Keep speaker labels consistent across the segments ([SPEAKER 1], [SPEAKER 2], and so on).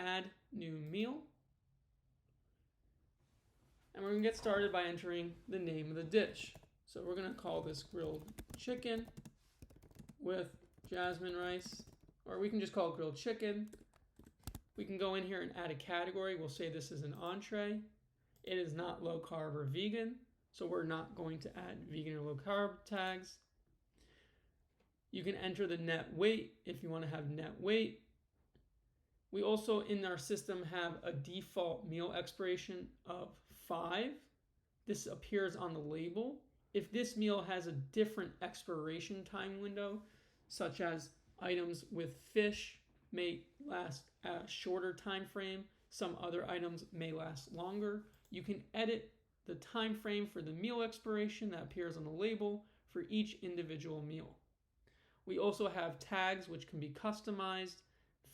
[SPEAKER 1] add new meal. And we're going to get started by entering the name of the dish. So we're going to call this grilled chicken with jasmine rice, or we can just call it grilled chicken. We can go in here and add a category. We'll say this is an entree. It is not low carb or vegan, so we're not going to add vegan or low carb tags. You can enter the net weight if you want to have net weight. We also in our system have a default meal expiration of 5. This appears on the label. If this meal has a different expiration time window, such as items with fish may last a shorter time frame, some other items may last longer, you can edit the time frame for the meal expiration that appears on the label for each individual meal. We also have tags which can be customized,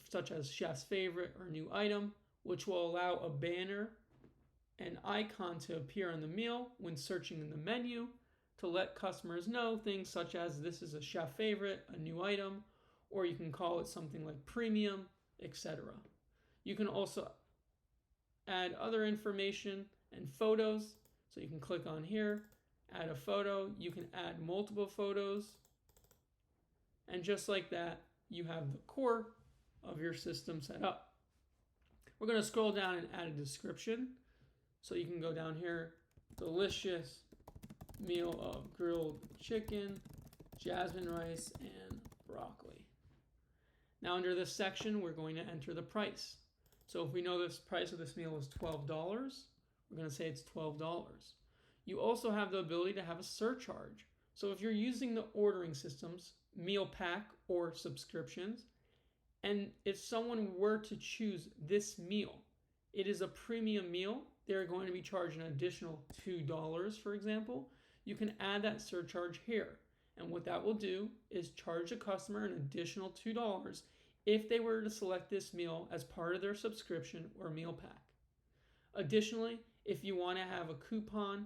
[SPEAKER 1] such as chef's favorite or new item, which will allow a banner and icon to appear on the meal when searching in the menu to let customers know things such as this is a chef favorite, a new item, or you can call it something like premium, etc. You can also add other information and photos. So you can click on here, add a photo. You can add multiple photos. And just like that, you have the core of your system set up. We're going to scroll down and add a description. So you can go down here, delicious meal of grilled chicken, jasmine rice, and broccoli. Now under this section, we're going to enter the price. So if we know this price of this meal is $12, we're going to say it's $12. You also have the ability to have a surcharge. So if you're using the ordering systems, meal pack or subscriptions, and if someone were to choose this meal, it is a premium meal, they're going to be charged an additional $2, for example. You can add that surcharge here. And what that will do is charge the customer an additional $2 if they were to select this meal as part of their subscription or meal pack. Additionally, if you want to have a coupon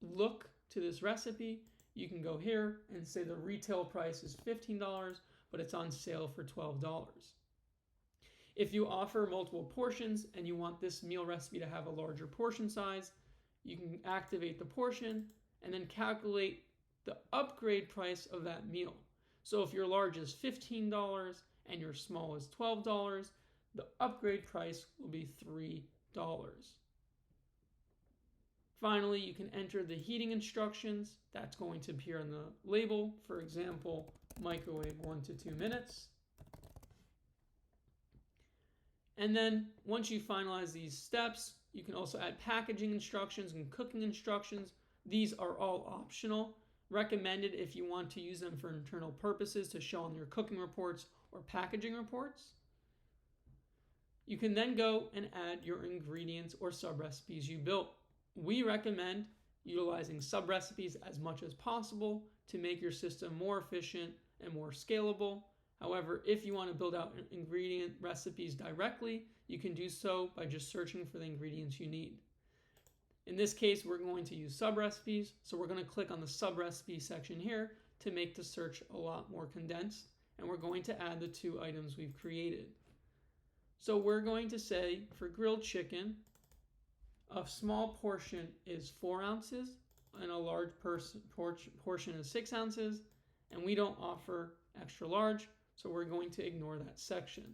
[SPEAKER 1] look to this recipe, you can go here and say the retail price is $15, but it's on sale for $12. If you offer multiple portions and you want this meal recipe to have a larger portion size, you can activate the portion and then calculate the upgrade price of that meal. So if your large is $15 and your small is $12, the upgrade price will be $3. Finally, you can enter the heating instructions. That's going to appear on the label. For example, microwave 1 to 2 minutes. And then once you finalize these steps, you can also add packaging instructions and cooking instructions. These are all optional. Recommended if you want to use them for internal purposes to show on your cooking reports or packaging reports. You can then go and add your ingredients or sub-recipes you built. We recommend utilizing sub-recipes as much as possible to make your system more efficient and more scalable. However, if you want to build out ingredient recipes directly, you can do so by just searching for the ingredients you need. In this case, we're going to use sub-recipes, so we're going to click on the sub-recipe section here to make the search a lot more condensed, and we're going to add the 2 items we've created. So we're going to say for grilled chicken, a small portion is 4 ounces and a large portion is 6 ounces, and we don't offer extra large, so we're going to ignore that section.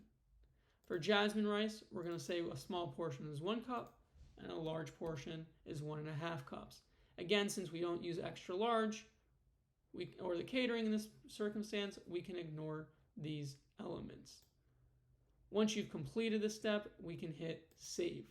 [SPEAKER 1] For jasmine rice, we're going to say a small portion is 1 cup and a large portion is 1.5 cups. Again, since we don't use extra large or the catering in this circumstance, we can ignore these elements. Once you've completed this step, we can hit save.